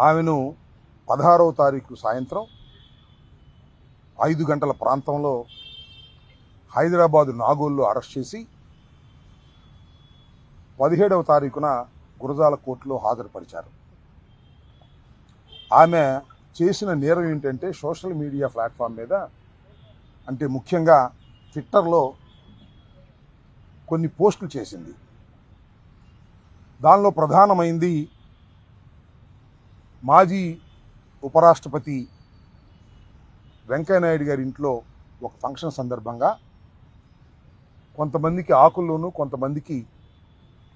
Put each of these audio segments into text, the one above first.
ఆమెను 16వ తారీఖు సాయంత్రం 5 గంటల ప్రాంతంలో హైదరాబాదు నాగోల్లో అరెస్ట్ చేసి 17వ తారీఖున గురజాల కోర్టులో హాజరుపరిచారు. ఆమె చేసిన నేరం ఏంటంటే సోషల్ మీడియా ప్లాట్ఫామ్ మీద, అంటే ముఖ్యంగా ట్విట్టర్లో కొన్ని పోస్టులు చేసింది. దానిలో ప్రధానమైంది మాజీ ఉపరాష్ట్రపతి వెంకయ్యనాయుడు గారి ఇంట్లో ఒక ఫంక్షన్ సందర్భంగా కొంతమందికి ఆకుల్లోనూ కొంతమందికి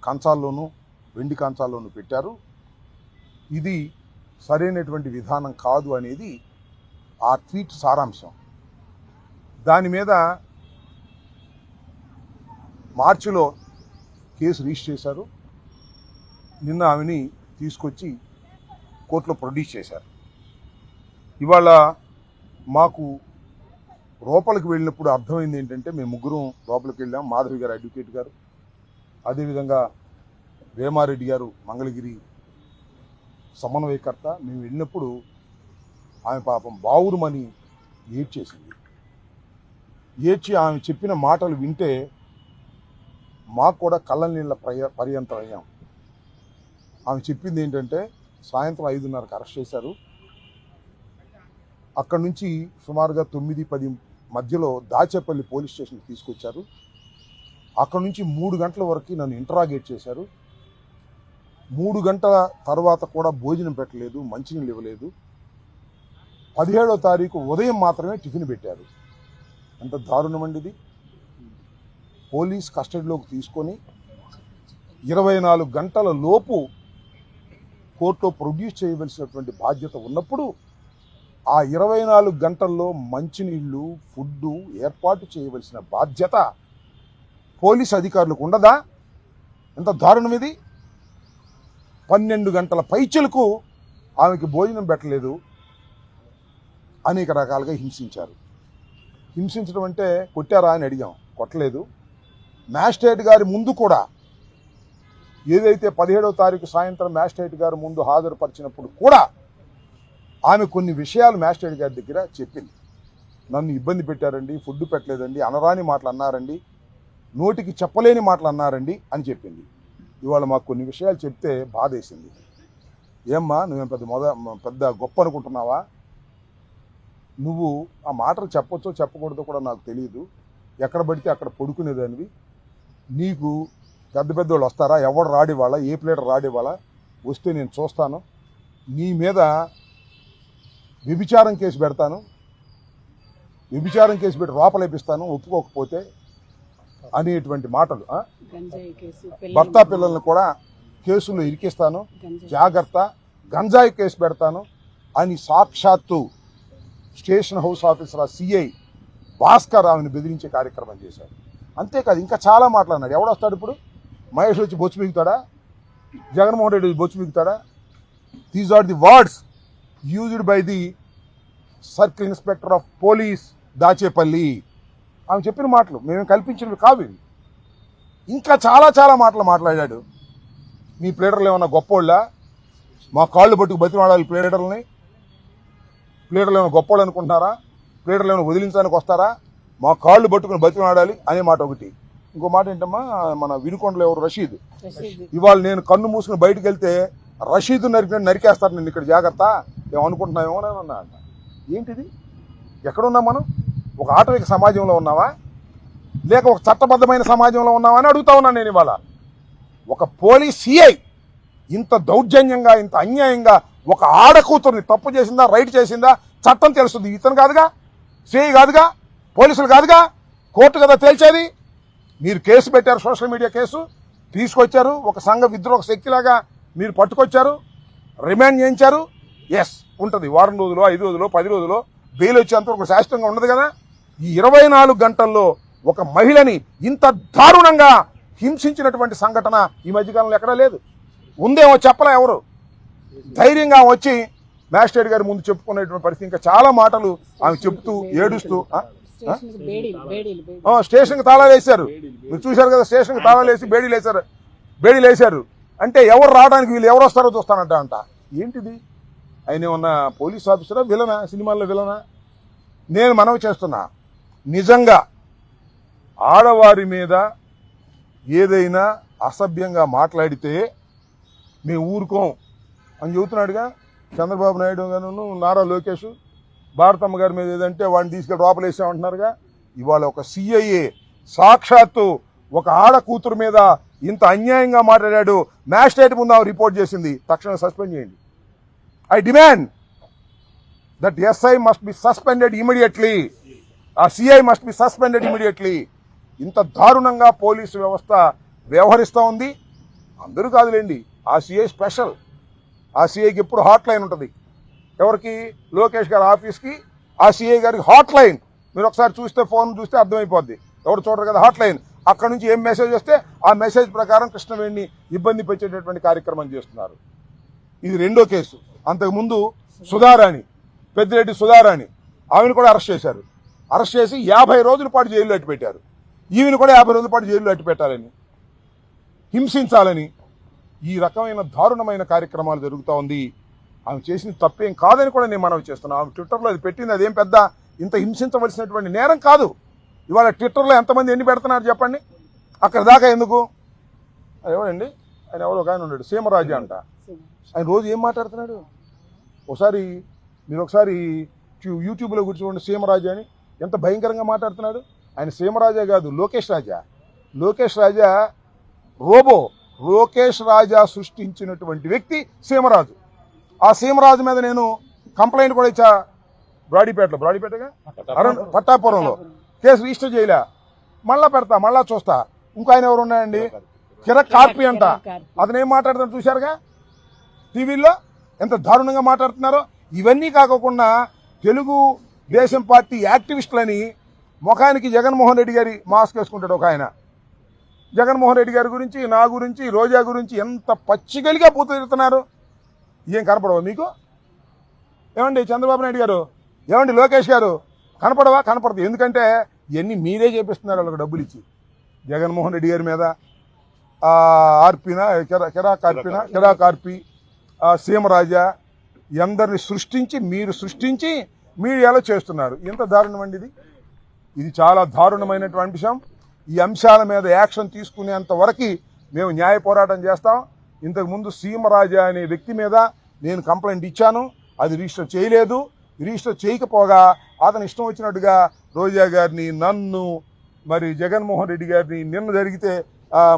కంచాల్లోనూ వెండి కంచాల్లోనూ పెట్టారు. ఇది సరైనటువంటి విధానం కాదు అనేది ఆ ట్వీట్ సారాంశం. దాని మీద మార్చిలో కేసు రిజిస్టర్ చేశారు. నిన్న ఆమెని తీసుకొచ్చి కోర్టులో ప్రొడ్యూస్ చేశారు. ఇవాళ మాకు లోపలికి వెళ్ళినప్పుడు అర్థమైంది ఏంటంటే, మేము ముగ్గురం లోపలికి వెళ్ళాం. మాధవి గారు అడ్వకేట్ గారు, అదేవిధంగా వేమారెడ్డి గారు మంగళగిరి సమన్వయకర్త. మేము వెళ్ళినప్పుడు ఆమె పాపం బావురుమని ఏడ్చేసింది. ఏడ్చి ఆమె చెప్పిన మాటలు వింటే మాకు కూడా కళ్ళ నీళ్ళ పర్యంతం అయ్యాం. ఆమె చెప్పింది ఏంటంటే, సాయంత్రం 5:30కి అరెస్ట్ చేశారు. అక్కడి నుంచి సుమారుగా 9-10 మధ్యలో దాచేపల్లి పోలీస్ స్టేషన్కి తీసుకొచ్చారు. అక్కడి నుంచి 3 గంటల వరకు నన్ను ఇంటరాగేట్ చేశారు. 3 గంటల తర్వాత కూడా భోజనం పెట్టలేదు, మంచినీళ్ళు ఇవ్వలేదు. 17వ తారీఖు ఉదయం మాత్రమే టిఫిన్ పెట్టారు. ఎంత దారుణమండి ఇది. పోలీస్ కస్టడీలోకి తీసుకొని 24 గంటల లోపు కోర్టులో ప్రొడ్యూస్ చేయవలసినటువంటి బాధ్యత ఉన్నప్పుడు ఆ 24 గంటల్లో మంచినీళ్ళు, ఫుడ్డు ఏర్పాటు చేయవలసిన బాధ్యత పోలీస్ అధికారులకు ఉండదా? ఎంత దారుణం ఇది. 12 గంటల పైచలకు ఆమెకి భోజనం పెట్టలేదు. అనేక రకాలుగా హింసించారు. హింసించడం అంటే కొట్టారా అని అడిగాం, కొట్టలేదు. మ్యాజిస్ట్రేట్ గారి ముందు కూడా, ఏదైతే 17వ తారీఖు సాయంత్రం మ్యాజిస్ట్రేట్ గారి ముందు హాజరుపరిచినప్పుడు కూడా ఆమె కొన్ని విషయాలు మ్యాజిస్ట్రేట్ గారి దగ్గర చెప్పింది. నన్ను ఇబ్బంది పెట్టారండి, ఫుడ్ పెట్టలేదండి, అనరాని మాటలు అన్నారండి, నోటికి చెప్పలేని మాటలు అన్నారండి అని చెప్పింది. ఇవాళ మాకు కొన్ని విషయాలు చెప్తే బాధేసింది. ఏమ్మా, నువ్వేం పెద్ద గొప్ప అనుకుంటున్నావా? నువ్వు ఆ మాటలు చెప్పొచ్చో చెప్పకూడదో కూడా నాకు తెలియదు. ఎక్కడ పడితే అక్కడ పడుకునేదానివి. నీకు పెద్ద పెద్దోళ్ళు వస్తారా? ఎవడు రాడివాళ్ళ, ఏ ప్లేటర్ రాడివాళ్ళ? వస్తే నేను చూస్తాను, నీ మీద వ్యభిచారం కేసు పెడతాను, వ్యభిచారం కేసు పెట్టి లోపలేపిస్తాను ఒప్పుకోకపోతే అనేటువంటి మాటలు. భర్త పిల్లల్ని కూడా కేసుల్లో ఇరికిస్తాను, జాగ్రత్త, గంజాయి కేసు పెడతాను అని సాక్షాత్తు station house officer CI Bhaskar ఆమెను బెదిరించే కార్యక్రమం చేశారు. అంతేకాదు ఇంకా చాలా మాట్లాడినాడు. ఎవడొస్తాడు ఇప్పుడు? మహేష్ వచ్చి బొచ్చు మిగుతాడా? జగన్మోహన్ రెడ్డి బొచ్చు మిగుతాడా? These are the words used by the circle inspector of police Dachepalli. ఆమె చెప్పిన మాటలు మేము కల్పించినవి కావు. ఇంకా చాలా చాలా మాటలు మాట్లాడాడు. మీ ప్లేడర్లు ఏమన్నా గొప్పోళ్ళ? మా కాళ్ళు పట్టుకు బతిమాడాలి ప్లేడర్లని? ప్లేడర్లు ఏమైనా గొప్పోళ్ళు అనుకుంటున్నారా? ప్లేడర్లు ఏమైనా వదిలించడానికి వస్తారా? మా కాళ్ళు పట్టుకుని బతిమాడాలి అనే మాట ఒకటి. ఇంకో మాట ఏంటమ్మా, మన వినుకొండలో ఎవరు రషీద్, ఇవాళ నేను కన్ను మూసుకుని బయటకు వెళ్తే రషీద్ నరికేస్తారు నేను ఇక్కడ, జాగ్రత్త, ఏమనుకుంటున్నామేమో అన్నా అంట. ఏంటిది? ఎక్కడున్నాం మనం? ఒక ఆటవిక సమాజంలో ఉన్నావా, లేక ఒక చట్టబద్ధమైన సమాజంలో ఉన్నావా అని అడుగుతా ఉన్నాను నేను. ఇవాళ ఒక పోలీస్ సిఐ ఇంత దౌర్జన్యంగా, ఇంత అన్యాయంగా ఒక ఆడకూతుర్ని తప్పు చేసిందా, రైట్ చేసిందా చట్టం తెలుస్తుంది. ఇతను కాదుగా, సిఐ కాదుగా, పోలీసులు కాదుగా, కోర్టు కదా తేల్చేది. మీరు కేసు పెట్టారు, సోషల్ మీడియా కేసు తీసుకొచ్చారు, ఒక సంఘ విద్రోహ శక్తిలాగా మీరు పట్టుకొచ్చారు, రిమాండ్ చేయించారు. ఎస్ ఉంటుంది, వారం రోజులు, 5 రోజులు, 10 రోజులు బెయిల్ వచ్చేంతవరకు శాశ్వతంగా ఉండదు కదా. ఈ 24 గంటల్లో ఒక మహిళని ఇంత దారుణంగా హింసించినటువంటి సంఘటన ఈ మధ్యకాలంలో ఎక్కడా లేదు. ఉందేమో చెప్పలే ఎవరు. ధైర్యంగా వచ్చి మ్యాజిస్ట్రేట్ గారి ముందు చెప్పుకునేటువంటి పరిస్థితి. ఇంకా చాలా మాటలు ఆమె చెప్తూ ఏడుస్తూ స్టేషన్కి తాళాలు వేశారు. మీరు చూశారు కదా, స్టేషన్కి తాళాలు వేసి బేడీలు వేశారు. అంటే ఎవరు రావడానికి, వీళ్ళు ఎవరు వస్తారో చూస్తానంట అంట. ఏంటిది? ఆయన ఏమన్నా పోలీస్ ఆఫీసరా, విలనా, సినిమాల్లో విలనా? నేను మనవి చేస్తున్నా, నిజంగా ఆడవారి మీద ఏదైనా అసభ్యంగా మాట్లాడితే మేము ఊరుకోం అని చెబుతున్నాడుగా చంద్రబాబు నాయుడు గారు, నారా లోకేష్. భారతమ్మ గారి మీద ఏదంటే వాడిని తీసుకెళ్ళి లోపలేసామంటున్నారుగా. ఇవాళ ఒక సిఐఏ సాక్షాత్తు ఒక ఆడ కూతురు మీద ఇంత అన్యాయంగా మాట్లాడాడు, మ్యాజిస్ట్రేట్ ముందు ఆమె రిపోర్ట్ చేసింది. తక్షణం సస్పెండ్ చేయండి. I demand that SI must be suspended immediately. ఆ CI must be suspended immediately. ఇంత దారుణంగా పోలీసు వ్యవస్థ వ్యవహరిస్తూ ఉంది. అందరూ కాదులేండి, ఆ సిఐ స్పెషల్. ఆ సిఐకి ఎప్పుడు హాట్ లైన్ ఉంటుంది. ఎవరికి? లోకేష్ గారి ఆఫీస్కి ఆ సిఐ గారికి హాట్ లైన్. మీరు ఒకసారి చూస్తే, ఫోన్ చూస్తే అర్థమైపోద్ది. ఎవరు చూడరు కదా, హాట్ లైన్. అక్కడ నుంచి ఏం మెసేజ్ వస్తే ఆ మెసేజ్ ప్రకారం కృష్ణవేణిని ఇబ్బంది పెట్టేటటువంటి కార్యక్రమం చేస్తున్నారు. ఇది రెండో కేసు. అంతకుముందు సుధారాణి, పెద్దిరెడ్డి సుధారాణి, ఆమెను కూడా అరెస్ట్ చేశారు. అరెస్ట్ చేసి 50 రోజుల పాటు జైల్లో అట్టి పెట్టారు. ఈమెను కూడా 50 రోజుల పాటు జైల్లో అట్టి పెట్టాలని, హింసించాలని ఈ రకమైన దారుణమైన కార్యక్రమాలు జరుగుతూ ఉంది. ఆమె చేసిన తప్పేం కాదని కూడా నేను మనవి చేస్తున్నాను. ఆమె ట్విట్టర్లో అది పెట్టింది, అదేం పెద్ద ఇంత హింసించవలసినటువంటి నేరం కాదు. ఇవాళ ట్విట్టర్లో ఎంతమంది ఎన్ని పెడుతున్నారు చెప్పండి. అక్కడ దాకా ఎందుకు? ఎవరండి ఆయన, ఎవరో ఒక ఆయన ఉన్నాడు, సీమరాజా అంట. ఆయన రోజు ఏం మాట్లాడుతున్నాడు? మీరు ఒకసారి యూట్యూబ్లో కూర్చో చూడండి. సీమరాజా అని ఎంత భయంకరంగా మాట్లాడుతున్నాడు. ఆయన సీమరాజా కాదు, లోకేష్ రాజా. లోకేష్ రాజా రోబో. లోకేష్ రాజా సృష్టించినటువంటి వ్యక్తి సీమరాజు. ఆ సీమరాజు మీద నేను కంప్లైంట్ కూడా ఇచ్చా. బ్రాడీపేటగా పట్టాపురంలో కేసు రిజిస్టర్ చేయలే. మళ్ళా పెడతా, మళ్ళా చూస్తా. ఇంకో ఆయన ఎవరు ఉన్నాయండి, కిరక్ కార్పి అంట. అతను ఏం మాట్లాడుతున్నాడు చూశారుగా టీవీల్లో, ఎంత దారుణంగా మాట్లాడుతున్నారో. ఇవన్నీ కాకుండా తెలుగు దేశం పార్టీ యాక్టివిస్టులని ముఖానికి జగన్మోహన్ రెడ్డి గారి మాస్క్ వేసుకుంటాడు ఒక ఆయన. జగన్మోహన్ రెడ్డి గారి గురించి, నా గురించి, రోజా గురించి ఎంత పచ్చిగలిగా పూతుతున్నారు. ఏం కనపడవా మీకు? ఏమండి చంద్రబాబు నాయుడు గారు, ఏమండి లోకేష్ గారు, కనపడవా? కనపడదు. ఎందుకంటే ఇవన్నీ మీరే చేపిస్తున్నారు వాళ్ళకి డబ్బులు ఇచ్చి. జగన్మోహన్ రెడ్డి గారి మీద ఆర్పినా, కిరాక్ ఆర్పి, సీమరాజా అందరిని మీరు సృష్టించి మీడియాలో చేస్తున్నారు. ఎంత దారుణం అండి ఇది. ఇది చాలా దారుణమైనటువంటి అంశం. ఈ అంశాల మీద యాక్షన్ తీసుకునేంత వరకు మేము న్యాయ పోరాటం చేస్తాం. ఇంతకుముందు సీమరాజా అనే వ్యక్తి మీద నేను కంప్లైంట్ ఇచ్చాను, అది రిజిస్టర్ చేయలేదు. రిజిస్టర్ చేయకపోగా అతను ఇష్టం వచ్చినట్టుగా రోజా గారిని, నన్ను, మరి జగన్మోహన్ రెడ్డి గారిని, నిన్న జరిగితే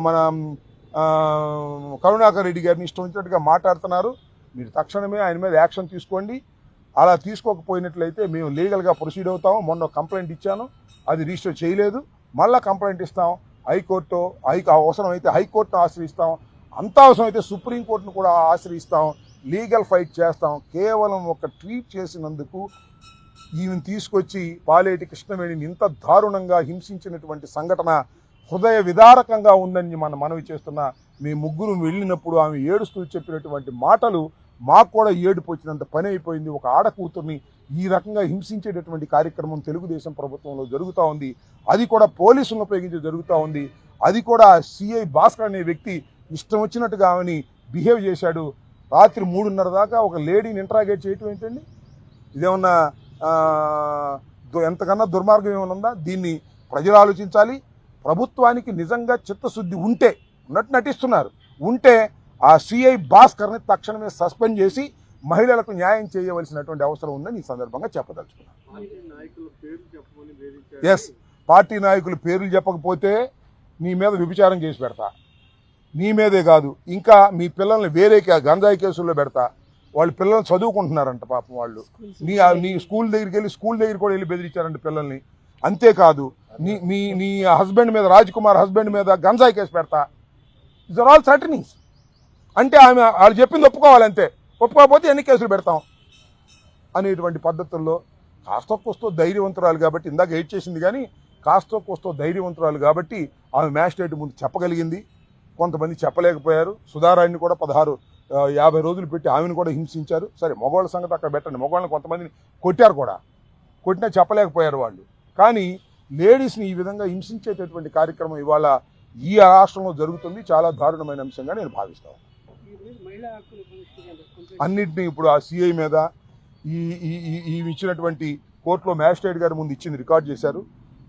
మన కరుణాకర్ రెడ్డి గారిని ఇష్టం వచ్చినట్టుగా మాట్లాడుతున్నారు. మీరు తక్షణమే ఆయన మీద యాక్షన్ తీసుకోండి. అలా తీసుకోకపోయినట్లయితే మేము లీగల్గా ప్రొసీడ్ అవుతాము. మొన్న కంప్లైంట్ ఇచ్చాను, అది రిజిస్టర్ చేయలేదు. మళ్ళీ కంప్లైంట్ ఇస్తాం. అవసరమైతే హైకోర్టును ఆశ్రయిస్తాం. అంత అవసరమైతే సుప్రీంకోర్టును కూడా ఆశ్రయిస్తాం. లీగల్ ఫైట్ చేస్తాం. కేవలం ఒక ట్వీట్ చేసినందుకు ఈమెను తీసుకొచ్చి పాలేటి కృష్ణవేణిని ఇంత దారుణంగా హింసించినటువంటి సంఘటన హృదయ విదారకంగా ఉందని మనవి చేస్తున్నా. మీ ముగ్గురు వెళ్ళినప్పుడు ఆమె ఏడుస్తూ చెప్పినటువంటి మాటలు మాకు కూడా ఏడుపు వచ్చినంత పని అయిపోయింది. ఒక ఆడకూతుర్ని ఈ రకంగా హింసించేటటువంటి కార్యక్రమం తెలుగుదేశం ప్రభుత్వంలో జరుగుతూ ఉంది. అది కూడా పోలీసులను ఉపయోగించి జరుగుతూ ఉంది. అది కూడా సిఐ భాస్కర్ అనే వ్యక్తి ఇష్టం వచ్చినట్టుగా ఆమెని బిహేవ్ చేశాడు. రాత్రి 3:30 దాకా ఒక లేడీని ఇంటరాగేట్ చేయటం ఏంటండి? ఇదేమన్నా ఎంతకన్నా దుర్మార్గం ఏమైనా ఉందా? దీన్ని ప్రజలు ఆలోచించాలి. ప్రభుత్వానికి నిజంగా చిత్తశుద్ధి ఉంటే, ఉన్నట్టు నటిస్తున్నారు, ఉంటే ఆ సిఐ భాస్కర్ని తక్షణమే సస్పెండ్ చేసి మహిళలకు న్యాయం చేయవలసినటువంటి అవసరం ఉందని ఈ సందర్భంగా చెప్పదలుచుకున్నాను. ఎస్, పార్టీ నాయకుల పేర్లు చెప్పకపోతే నీ మీద వ్యభిచారం కేసు పెడతా. నీ మీదే కాదు, ఇంకా మీ పిల్లల్ని వేరే గంజాయి కేసుల్లో పెడతా. వాళ్ళు పిల్లల్ని చదువుకుంటున్నారంట పాపం. వాళ్ళు నీ స్కూల్ దగ్గర కూడా వెళ్ళి బెదిరించారంట పిల్లల్ని. అంతేకాదు నీ హస్బెండ్ మీద, రాజ్ కుమార్ హస్బెండ్ మీద గంజాయి కేసు పెడతా. ఇట్స్ ఆర్ ఆల్ సర్టనింగ్స్. అంటే ఆమె వాళ్ళు చెప్పింది ఒప్పుకోవాలంతే. ఒప్పుకోకపోతే ఎన్ని కేసులు పెడతాం అనేటువంటి పద్ధతుల్లో కాస్త కోస్తో ధైర్యవంతురాలు కాబట్టి, ఇందాక ఎయిట్ చేసింది కానీ కాస్త కోస్తో ధైర్యవంతురాలు కాబట్టి ఆమె మ్యాజిస్ట్రేట్ ముందు చెప్పగలిగింది. కొంతమంది చెప్పలేకపోయారు. సుధారాణిని కూడా 50 రోజులు పెట్టి ఆమెను కూడా హింసించారు. సరే, మగవాళ్ళ సంగతి అక్కడ పెట్టండి. మగవాళ్ళని కొంతమందిని కొట్టారు కూడా, కొట్టినా చెప్పలేకపోయారు వాళ్ళు. కానీ లేడీస్ని ఈ విధంగా హింసించేటటువంటి కార్యక్రమం ఇవాళ ఈ రాష్ట్రంలో జరుగుతుంది. చాలా దారుణమైన అంశంగా నేను భావిస్తాను. అన్నింటినీ ఇప్పుడు ఆ సిఐ మీద ఈ ఇచ్చినటువంటి కోర్టులో మ్యాజిస్ట్రేట్ గారి ముందు ఇచ్చింది రికార్డ్ చేశారు.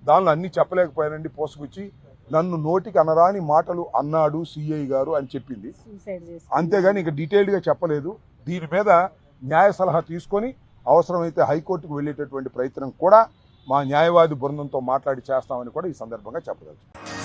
దానిలో అన్నీ చెప్పలేకపోయానండి, పోసుకొచ్చి నన్ను నోటికి అనరాని మాటలు అన్నాడు సిఐ గారు అని చెప్పింది. అంతేగాని ఇక డీటెయిల్డ్గా చెప్పలేదు. దీని మీద న్యాయ సలహా తీసుకొని అవసరమైతే హైకోర్టుకు వెళ్ళేటటువంటి ప్రయత్నం కూడా మా న్యాయవాది బృందంతో మాట్లాడి చేస్తామని కూడా ఈ సందర్భంగా చెప్పగలుగుతాం.